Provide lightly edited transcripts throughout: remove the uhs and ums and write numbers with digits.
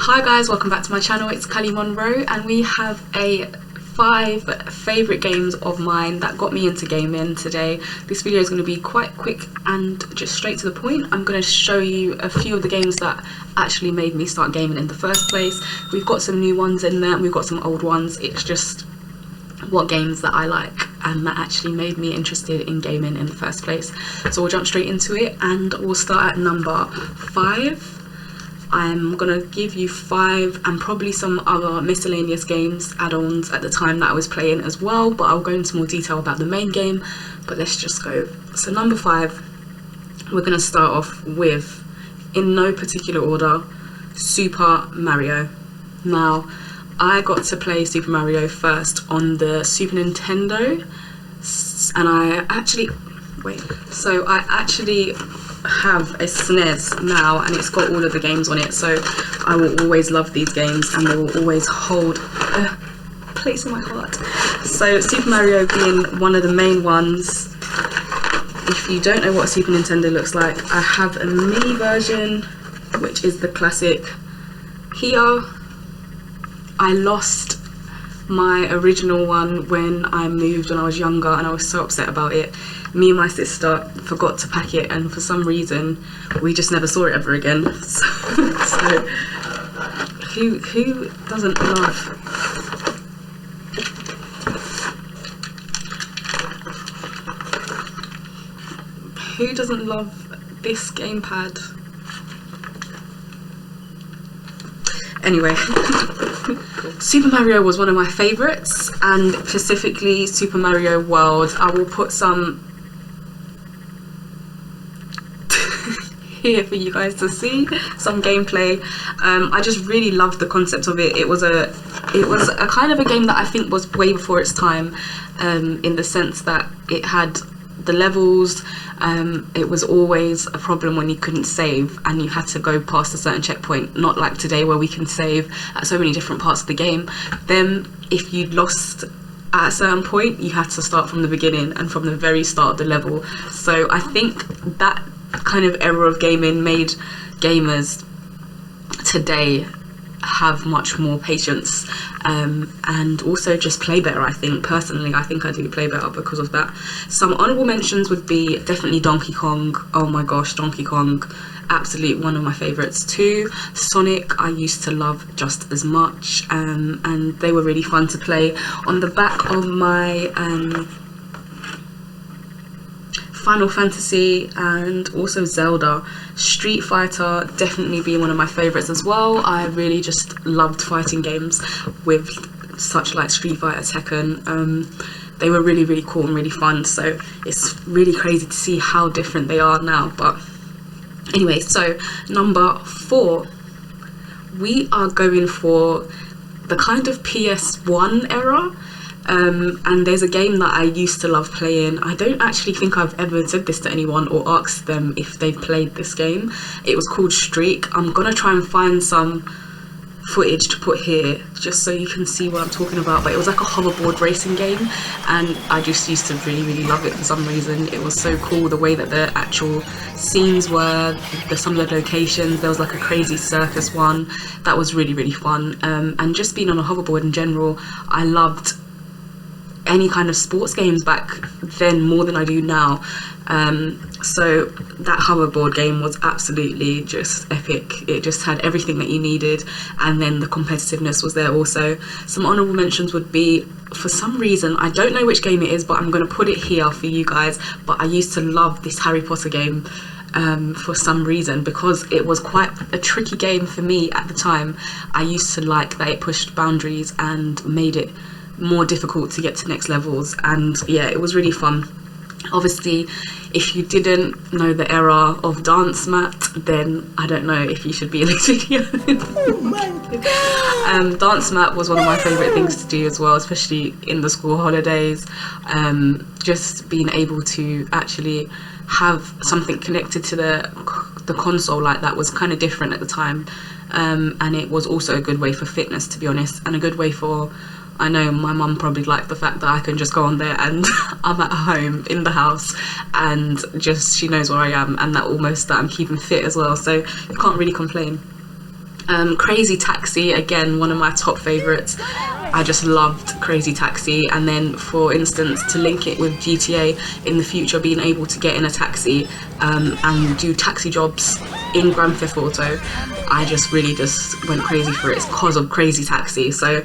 Hi guys, welcome back to my channel. It's Callie Monroe and we have a 5 favourite games of mine that got me into gaming today. This video is going to be quite quick and just straight to the point. I'm going to show you a few of the games that actually made me start gaming in the first place. We've got some new ones in there and we've got some old ones. It's just what games that I like and that actually made me interested in gaming in the first place. So we'll jump straight into it and we'll start at number 5. I'm gonna give you 5 and probably some other miscellaneous games, add-ons at the time that I was playing as well, but I'll go into more detail about the main game. But let's just go. So number 5, we're gonna start off with, in no particular order, Super Mario. Now, I got to play Super Mario first on the Super Nintendo, and I actually have a SNES now, and it's got all of the games on it, so I will always love these games and they will always hold a place in my heart. So Super Mario being one of the main ones. If you don't know what a Super Nintendo looks like, I have a mini version, which is the classic here. I lost my original one when I moved when I was younger and I was so upset about it. Me and my sister forgot to pack it and for some reason we just never saw it ever again. So who doesn't love this gamepad? Anyway, Super Mario was one of my favourites, and specifically Super Mario World. I will put some here for you guys to see some gameplay. I just really loved the concept of it. It was a kind of a game that I think was way before its time, in the sense that it had the levels. It was always a problem when you couldn't save and you had to go past a certain checkpoint, not like today where we can save at so many different parts of the game. Then if you lost at a certain point, you had to start from the beginning and from the very start of the level. So I think that kind of era of gaming made gamers today have much more patience, and also just play better. I think personally, I think I do play better because of that. Some honorable mentions would be definitely Donkey Kong. Oh my gosh, Donkey Kong, absolutely one of my favorites too. Sonic I used to love just as much, and they were really fun to play. On the back of my Final Fantasy and also Zelda, Street Fighter definitely being one of my favorites as well. I really just loved fighting games with such like Street Fighter, Tekken. They were really, really cool and really fun, so it's really crazy to see how different they are now. But anyway, so number 4, we are going for the kind of PS1 era. And there's a game that I used to love playing. I don't actually think I've ever said this to anyone or asked them if they've played this game. It was called Streak. I'm gonna try and find some footage to put here just so you can see what I'm talking about, but it was like a hoverboard racing game and I just used to really, really love it for some reason. It was so cool the way that the actual scenes were, some of the locations. There was like a crazy circus one that was really, really fun, and just being on a hoverboard in general. I loved any kind of sports games back then more than I do now, so that hoverboard game was absolutely just epic. It just had everything that you needed, and then the competitiveness was there also. Some honorable mentions would be, for some reason I don't know which game it is, but I'm going to put it here for you guys, but I used to love this Harry Potter game for some reason, because it was quite a tricky game for me at the time. I used to like that it pushed boundaries and made it more difficult to get to next levels, and yeah, it was really fun. Obviously, if you didn't know the era of Dance Mat, then I don't know if you should be in this video. Oh my God. Dance Mat was one of my favourite things to do as well, especially in the school holidays. Just being able to actually have something connected to the console like that was kind of different at the time, and it was also a good way for fitness, to be honest, and a good way for, I know my mum probably liked the fact that I can just go on there and I'm at home in the house and just she knows where I am, and that almost that I'm keeping fit as well, so you can't really complain. Crazy Taxi, again, one of my top favourites. I just loved Crazy Taxi. And then, for instance, to link it with GTA, in the future being able to get in a taxi and do taxi jobs in Grand Theft Auto, I just really just went crazy for it. It's because of Crazy Taxi. So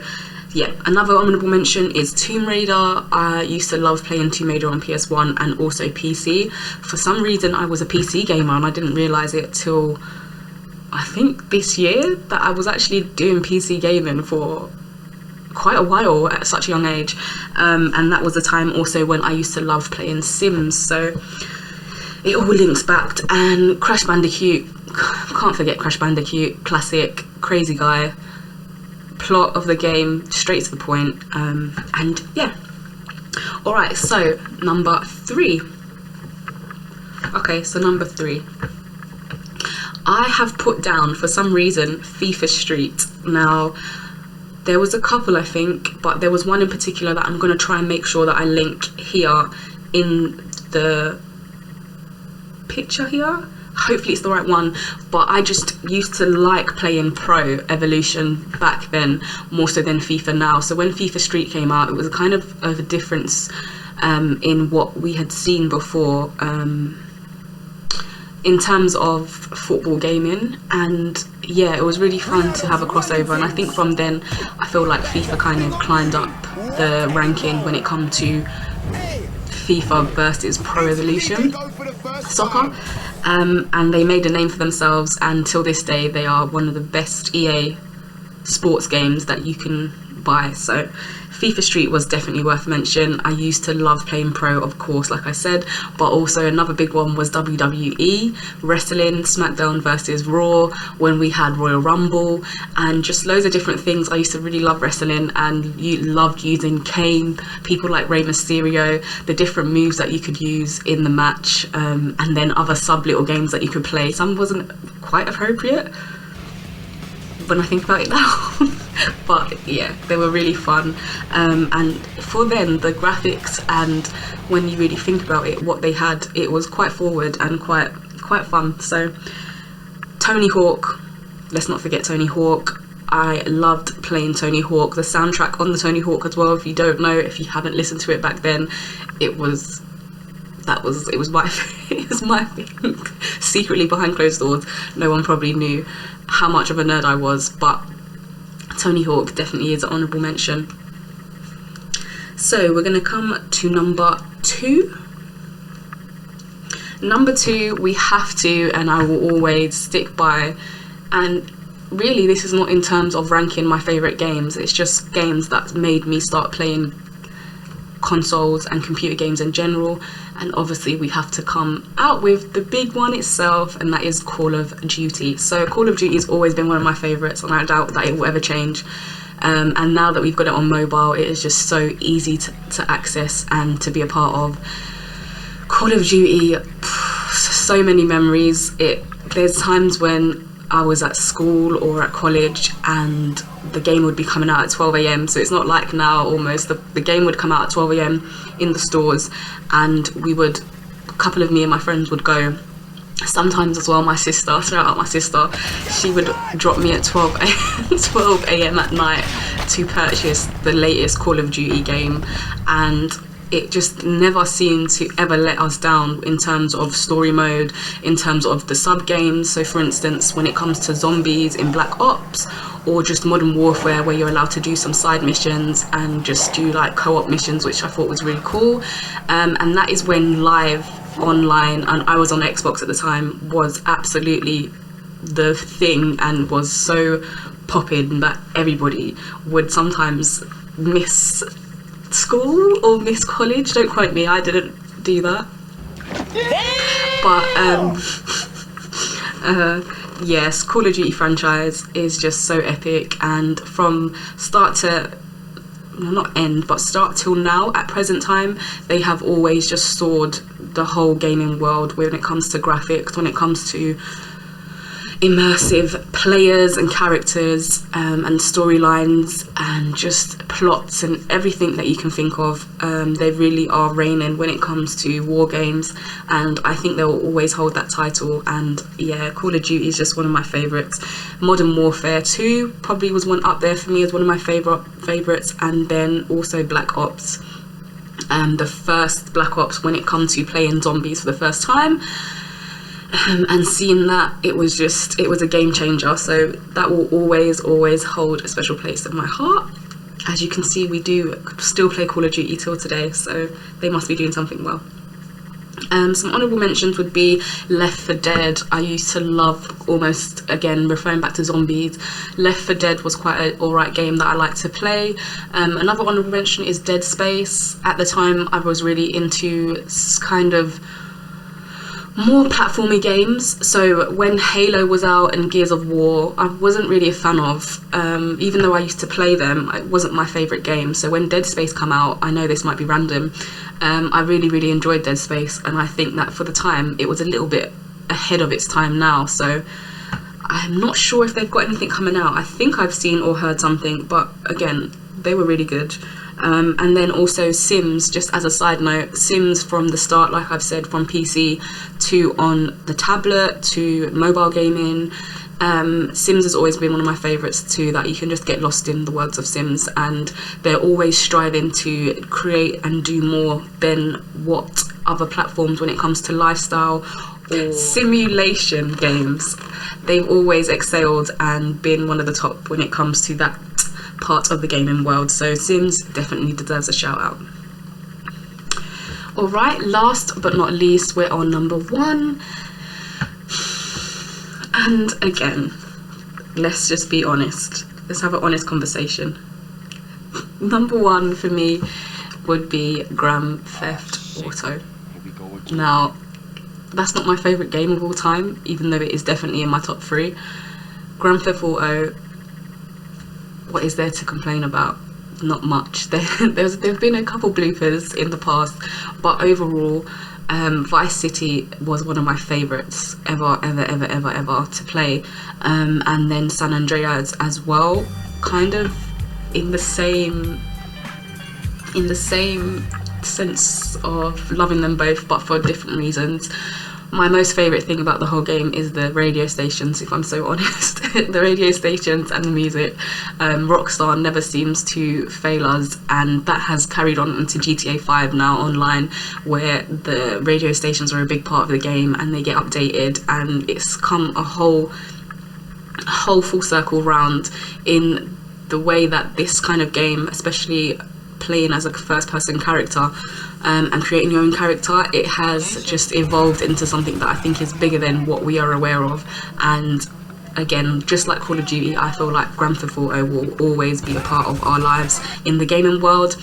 yeah, another honourable mention is Tomb Raider. I used to love playing Tomb Raider on PS1 and also PC. For some reason, I was a PC gamer and I didn't realise it till I think this year that I was actually doing PC gaming for quite a while at such a young age. And that was the time also when I used to love playing Sims. So it all links back. And Crash Bandicoot, can't forget Crash Bandicoot, classic, crazy guy. Plot of the game, straight to the point, and yeah. Alright, so number 3. Okay, so number 3. I have put down, for some reason, FIFA Street. Now, there was a couple, I think, but there was one in particular that I'm going to try and make sure that I link here in the picture here. Hopefully it's the right one, but I just used to like playing Pro Evolution back then more so than FIFA now. So when FIFA Street came out, it was a kind of a difference in what we had seen before in terms of football gaming. And yeah, it was really fun to have a crossover, and I think from then I feel like FIFA kind of climbed up the ranking when it comes to FIFA versus Pro Evolution Soccer. And they made a name for themselves, and till this day they are one of the best EA sports games that you can buy. So FIFA Street was definitely worth mention. I used to love playing Pro, of course, like I said, but also another big one was WWE, wrestling, SmackDown versus Raw, when we had Royal Rumble, and just loads of different things. I used to really love wrestling and loved using Kane, people like Rey Mysterio, the different moves that you could use in the match, and then other sub little games that you could play. Some wasn't quite appropriate when I think about it now. But yeah, they were really fun, and for then the graphics, and when you really think about it, what they had, it was quite forward and quite fun. So Tony Hawk, let's not forget Tony Hawk. I loved playing Tony Hawk. The soundtrack on the Tony Hawk as well, if you don't know, if you haven't listened to it back then, it was my it was my thing. Secretly behind closed doors, no one probably knew how much of a nerd I was, but Tony Hawk definitely is an honourable mention. So we're going to come to number 2. Number 2, we have to, and I will always stick by, and really this is not in terms of ranking my favourite games, it's just games that made me start playing consoles and computer games in general. And obviously we have to come out with the big one itself, and that is Call of Duty. So Call of Duty has always been one of my favourites, and I doubt that it will ever change. And now that we've got it on mobile, it is just so easy to access and to be a part of. Call of Duty, so many memories. There's times when I was at school or at college and the game would be coming out at 12 a.m. So it's not like now almost. The game would come out at 12 a.m. in the stores, and a couple of me and my friends would go. Sometimes as well, my sister, shout out my sister, she would drop me at 12 a.m. at night to purchase the latest Call of Duty game, and it just never seemed to ever let us down in terms of story mode, in terms of the sub games. So for instance, when it comes to zombies in Black Ops, or just Modern Warfare, where you're allowed to do some side missions and just do like co-op missions, which I thought was really cool. And that is when live online, and I was on Xbox at the time, was absolutely the thing, and was so popping that everybody would sometimes miss school or miss college. Don't quote me, I didn't do that. But yes, Call of Duty franchise is just so epic, and from start to start till now, at present time, they have always just soared the whole gaming world when it comes to graphics, when it comes to immersive players and characters, and storylines and just plots and everything that you can think of. They really are reigning when it comes to war games, and I think they'll always hold that title. And yeah, Call of Duty is just one of my favourites. Modern Warfare 2 probably was one up there for me as one of my favourites, and then also Black Ops. The first Black Ops, when it comes to playing zombies for the first time, and seeing that, it was a game changer. So that will always hold a special place in my heart. As you can see, we do still play Call of Duty till today, so they must be doing something well. Some honourable mentions would be Left 4 Dead. I used to love, almost again referring back to zombies, Left 4 Dead was quite an alright game that I like to play. Another honourable mention is Dead Space. At the time I was really into kind of more platformy games, so when Halo was out and Gears of War, I wasn't really a fan of, even though I used to play them, it wasn't my favourite game. So when Dead Space come out, I know this might be random, I really enjoyed Dead Space, and I think that for the time it was a little bit ahead of its time now. So I'm not sure if they've got anything coming out. I think I've seen or heard something, but again, they were really good. And then also Sims, just as a side note, Sims from the start, like I've said, from PC to on the tablet to mobile gaming, Sims has always been one of my favourites too, that you can just get lost in the worlds of Sims, and they're always striving to create and do more than what other platforms when it comes to lifestyle or simulation games. They've always excelled and been one of the top when it comes to that part of the gaming world. So Sims definitely deserves a shout out. Alright, last but not least, we're on number 1. And again, let's just be honest. Let's have an honest conversation. Number 1 for me would be Grand Theft Auto. Now, that's not my favourite game of all time, even though it is definitely in my top 3. Grand Theft Auto, what is there to complain about? Not much. There've been a couple bloopers in the past, but overall, Vice City was one of my favourites ever to play, and then San Andreas as well, kind of in the same sense of loving them both, but for different reasons. My most favourite thing about the whole game is the radio stations, if I'm so honest. The radio stations and the music. Rockstar never seems to fail us, and that has carried on into GTA 5 now online, where the radio stations are a big part of the game and they get updated, and it's come a whole full circle round in the way that this kind of game, especially playing as a first-person character, and creating your own character, it has just evolved into something that I think is bigger than what we are aware of. And again, just like Call of Duty, I feel like Grand Theft Auto will always be a part of our lives in the gaming world.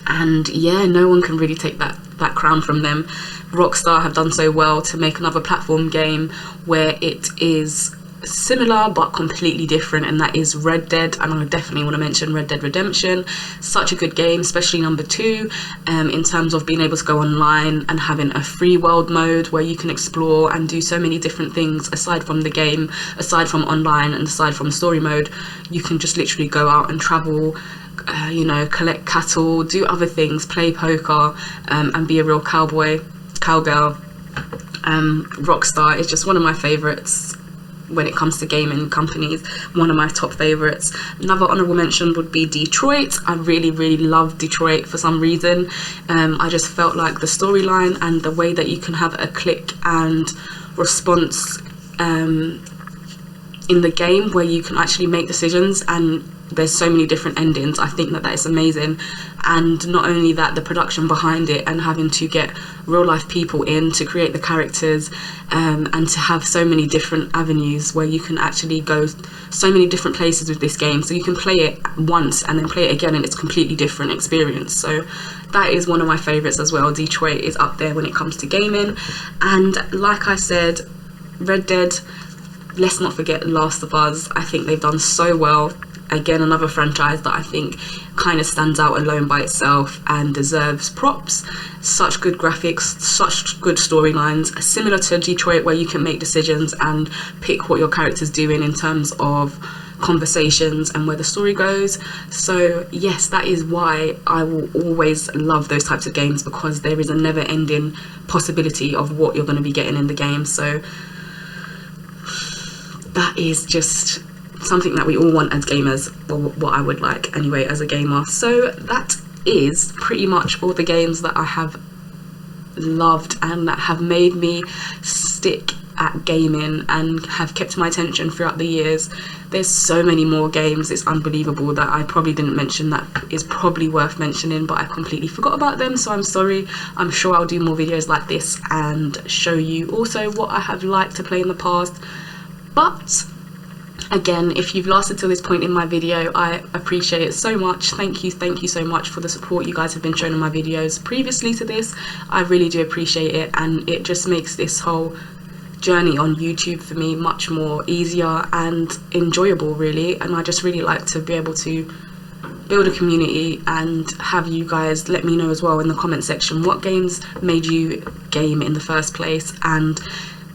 And yeah, no one can really take that crown from them. Rockstar have done so well to make another platform game where it is similar but completely different, and that is Red Dead. And I definitely want to mention Red Dead Redemption. Such a good game, especially number 2, in terms of being able to go online and having a free world mode where you can explore and do so many different things aside from the game, aside from online and aside from story mode. You can just literally go out and travel, collect cattle, do other things, play poker, and be a real cowgirl. Rockstar is just one of my favorites when it comes to gaming companies, one of my top favorites. Another honorable mention would be Detroit. I really love Detroit for some reason. I just felt like the storyline and the way that you can have a click and response in the game where you can actually make decisions, and there's so many different endings. I think that is amazing. And not only that, the production behind it and having to get real life people in to create the characters, and to have so many different avenues where you can actually go so many different places with this game. So you can play it once and then play it again and it's a completely different experience. So that is one of my favorites as well. Detroit is up there when it comes to gaming. And like I said, Red Dead, let's not forget Last of Us. I think they've done so well. again, another franchise that I think kind of stands out alone by itself and deserves props. Such good graphics, such good storylines, similar to Detroit, where you can make decisions and pick what your character's doing in terms of conversations and where the story goes. So yes, that is why I will always love those types of games, because there is a never ending possibility of what you're going to be getting in the game. So that is just something that we all want as gamers, or what I would like anyway as a gamer. So that is pretty much all the games that I have loved and that have made me stick at gaming and have kept my attention throughout the years. There's so many more games, it's unbelievable, that I probably didn't mention that is probably worth mentioning, but I completely forgot about them, so I'm sorry. I'm sure I'll do more videos like this and show you also what I have liked to play in the past. But again, if you've lasted till this point in my video, I appreciate it so much. Thank you so much for the support you guys have been showing on my videos previously to this. I really do appreciate it, and it just makes this whole journey on YouTube for me much more easier and enjoyable, really. And I just really like to be able to build a community and have you guys let me know as well in the comment section what games made you game in the first place, and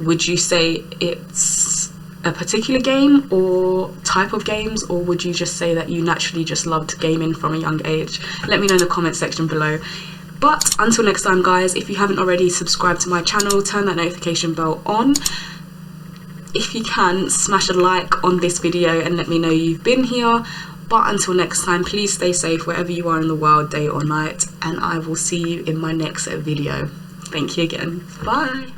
would you say it's a particular game or type of games, or would you just say that you naturally just loved gaming from a young age? Let me know in the comment section below. But until next time, guys, if you haven't already subscribed to my channel, turn that notification bell on. If you can, smash a like on this video and let me know you've been here. But until next time, please stay safe wherever you are in the world, day or night, and I will see you in my next video. Thank you again. Bye.